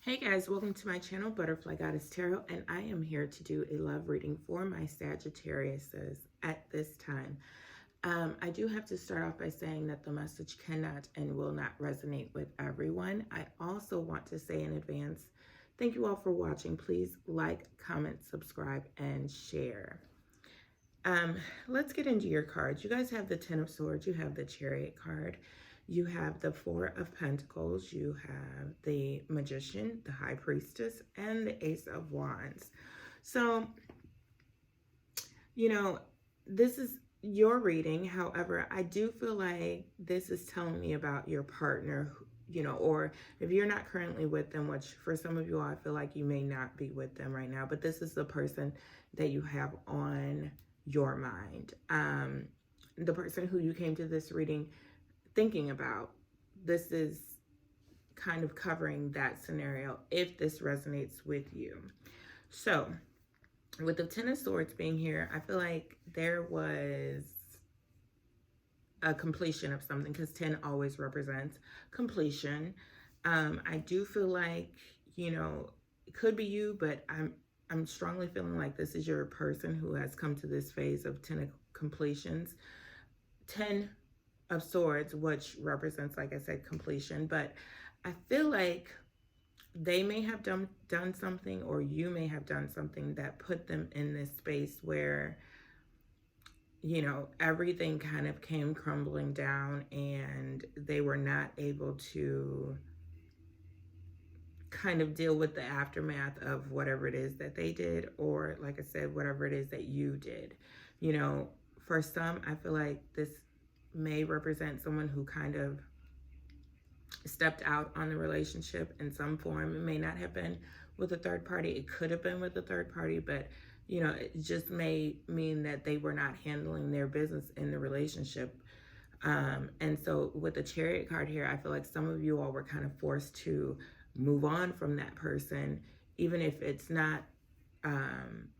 Hey guys, welcome to my channel, Butterfly Goddess Tarot, and I am here to do a love reading for my Sagittariuses at this time. I do have to start off by saying that the message cannot and will not resonate with everyone. I also want to say in advance, thank you all for watching. Please like, comment, subscribe, and share. Let's get into your cards. You guys have the Ten of Swords, you have the Chariot card. You have the Four of Pentacles, you have the Magician, the High Priestess, and the Ace of Wands. So, this is your reading. However, I do feel like this is telling me about your partner, or if you're not currently with them, which for some of you, I feel like you may not be with them right now, but this is the person that you have on your mind. The person who you came to this reading thinking about. This is kind of covering that scenario if this resonates with you. So with the Ten of Swords being here, I feel like there was a completion of something, because 10 always represents completion. I do feel like, it could be you, but I'm strongly feeling like this is your person who has come to this phase of 10 completions. 10 of Swords, which represents, like I said, completion, but I feel like they may have done something, or you may have done something that put them in this space where, everything kind of came crumbling down and they were not able to kind of deal with the aftermath of whatever it is that they did, or like I said, whatever it is that you did. For some, I feel like this may represent someone who kind of stepped out on the relationship in some form. It may not have been with a third party. It could have been with a third party, but it just may mean that they were not handling their business in the relationship. And so with the Chariot card here, I feel like some of you all were kind of forced to move on from that person, even if it's not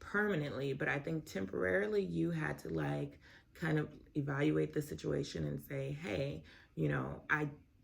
permanently, but I think temporarily you had to kind of evaluate the situation and say, hey,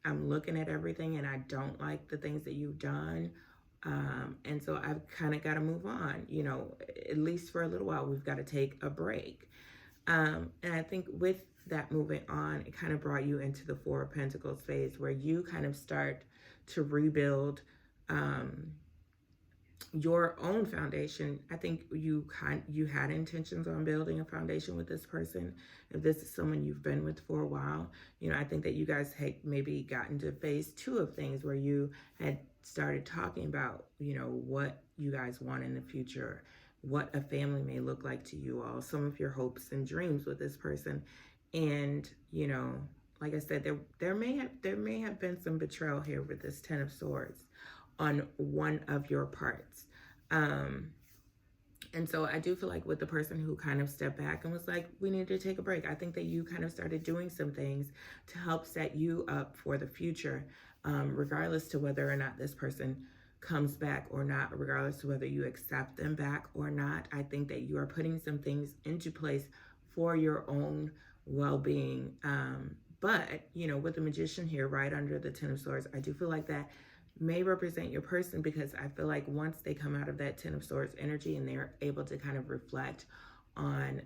I'm looking at everything and I don't like the things that you've done. And so I've kind of got to move on, at least for a little while. We've got to take a break. And I think with that moving on, it kind of brought you into the Four of Pentacles phase, where you kind of start to rebuild your own foundation. I think you had intentions on building a foundation with this person. If this is someone you've been with for a while, I think that you guys had maybe gotten to phase 2 of things, where you had started talking about, what you guys want in the future, what a family may look like to you all, some of your hopes and dreams with this person. And, like I said, there may have been some betrayal here with this Ten of Swords on one of your parts. And so I do feel like with the person who kind of stepped back and was like, we need to take a break, I think that you kind of started doing some things to help set you up for the future, regardless to whether or not this person comes back or not, regardless to whether you accept them back or not. I think that you are putting some things into place for your own well-being. But, with the Magician here right under the Ten of Swords, I do feel like that may represent your person, because I feel like once they come out of that Ten of Swords energy and they're able to kind of reflect on,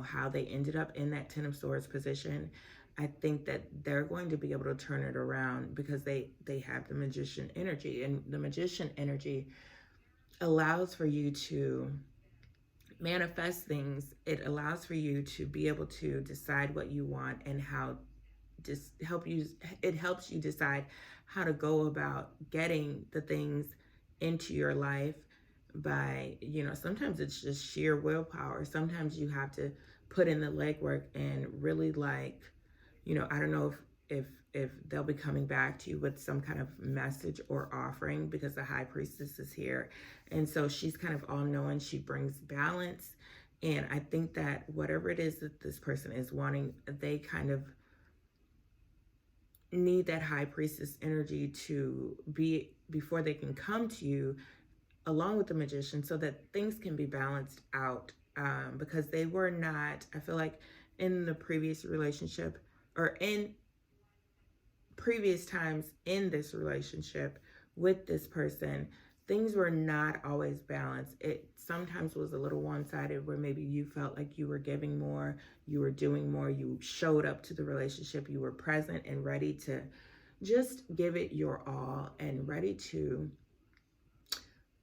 how they ended up in that Ten of Swords position, I think that they're going to be able to turn it around, because they have the Magician energy. And the Magician energy allows for you to manifest things. It allows for you to be able to decide what you want and how it helps you decide how to go about getting the things into your life by, sometimes it's just sheer willpower. Sometimes you have to put in the legwork and really I don't know if they'll be coming back to you with some kind of message or offering, because the High Priestess is here. And so she's kind of all-knowing. She brings balance. And I think that whatever it is that this person is wanting, they kind of need that High Priestess energy to be before they can come to you, along with the Magician, so that things can be balanced out. Because they were not, I feel like in the previous relationship, or in previous times in this relationship, with this person, things were not always balanced. It sometimes was a little one-sided, where maybe you felt like you were giving more, you were doing more, you showed up to the relationship, you were present and ready to just give it your all and ready to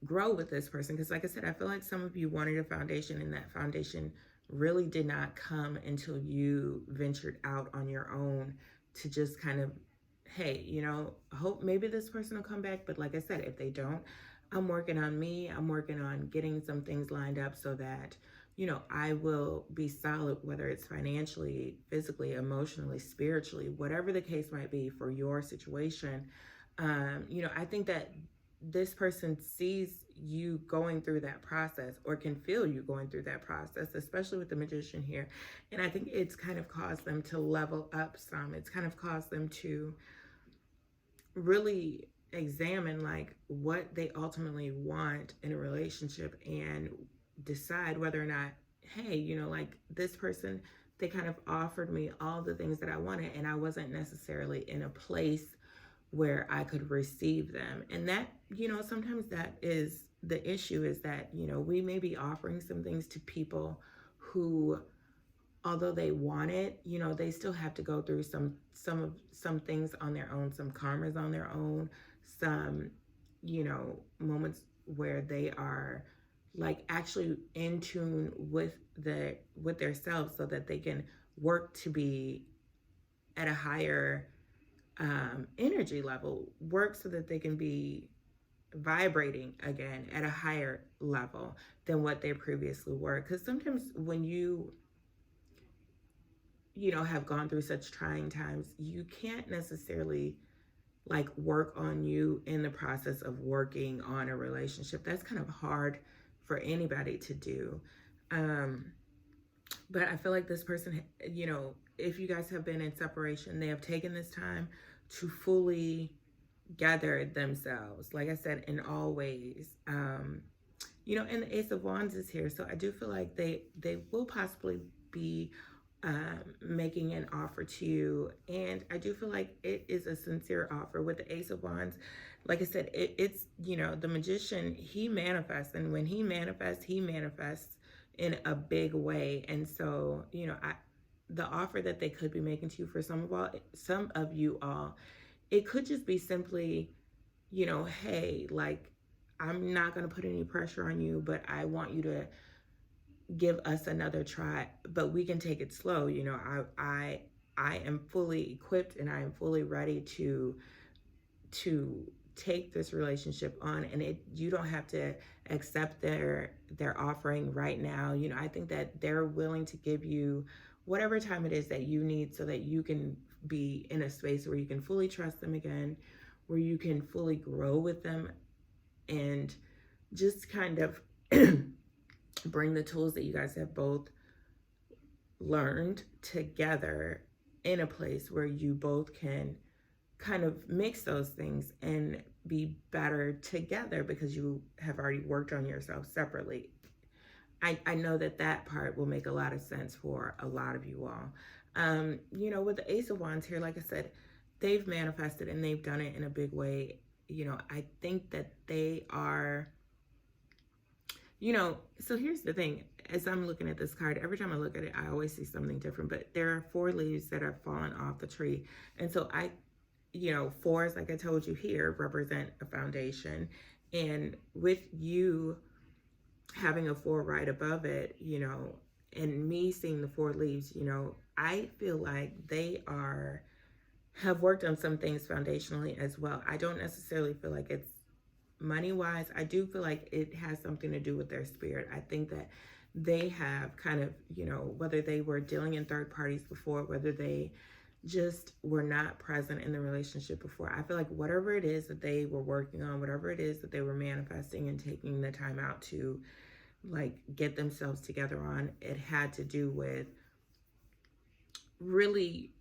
grow with this person. Because like I said, I feel like some of you wanted a foundation, and that foundation really did not come until you ventured out on your own to just kind of, hey, hope maybe this person will come back. But like I said, if they don't, I'm working on me. I'm working on getting some things lined up so that, I will be solid, whether it's financially, physically, emotionally, spiritually, whatever the case might be for your situation. I think that this person sees you going through that process, or can feel you going through that process, especially with the Magician here. And I think it's kind of caused them to level up some. It's kind of caused them to really examine like what they ultimately want in a relationship, and decide whether or not, hey, like this person, they kind of offered me all the things that I wanted, and I wasn't necessarily in a place where I could receive them. And that, sometimes that is the issue, is that, we may be offering some things to people who, although they want it, they still have to go through some things on their own, some karmas on their own, some, moments where they are like actually in tune with their selves, so that they can work to be at a higher energy level, work so that they can be vibrating again at a higher level than what they previously were. Because sometimes when have gone through such trying times, you can't necessarily like work on you in the process of working on a relationship. That's kind of hard for anybody to do. But I feel like this person, if you guys have been in separation, they have taken this time to fully gather themselves, like I said, in all ways. And the Ace of Wands is here. So I do feel like they will possibly be making an offer to you. And I do feel like it is a sincere offer. With the Ace of Wands, like I said, it's, the Magician, he manifests. And when he manifests in a big way. And so, the offer that they could be making to you, for some of you all, it could just be simply, hey, like, I'm not going to put any pressure on you, but I want you to give us another try, but we can take it slow. I am fully equipped, and I am fully ready to take this relationship on, and you don't have to accept their offering right now. I think that they're willing to give you whatever time it is that you need, so that you can be in a space where you can fully trust them again, where you can fully grow with them, and just kind of bring the tools that you guys have both learned together in a place where you both can kind of mix those things and be better together, because you have already worked on yourself separately. I know that part will make a lot of sense for a lot of you all. With the Ace of Wands here, like I said, they've manifested, and they've done it in a big way. I think that they are, so here's the thing. As I'm looking at this card, every time I look at it, I always see something different. But there are 4 leaves that have fallen off the tree. And so fours, like I told you here, represent a foundation. And with you having a 4 right above it, and me seeing the 4 leaves, I feel like they have worked on some things foundationally as well. I don't necessarily feel like it's money-wise. I do feel like it has something to do with their spirit. I think that they have kind of, whether they were dealing in third parties before, whether they just were not present in the relationship before, I feel like whatever it is that they were working on, whatever it is that they were manifesting and taking the time out to like get themselves together on, it had to do with really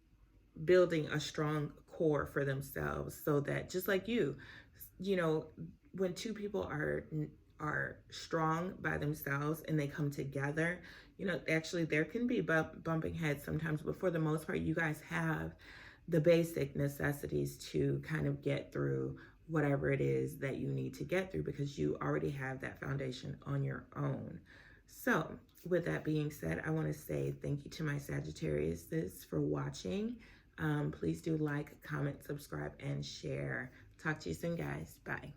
building a strong core for themselves, so that just like when 2 people are strong by themselves and they come together, actually there can be bumping heads sometimes, but for the most part, you guys have the basic necessities to kind of get through whatever it is that you need to get through, because you already have that foundation on your own. So with that being said, I want to say thank you to my Sagittariuses for watching. Please do like, comment, subscribe, and share. Talk to you soon, guys. Bye.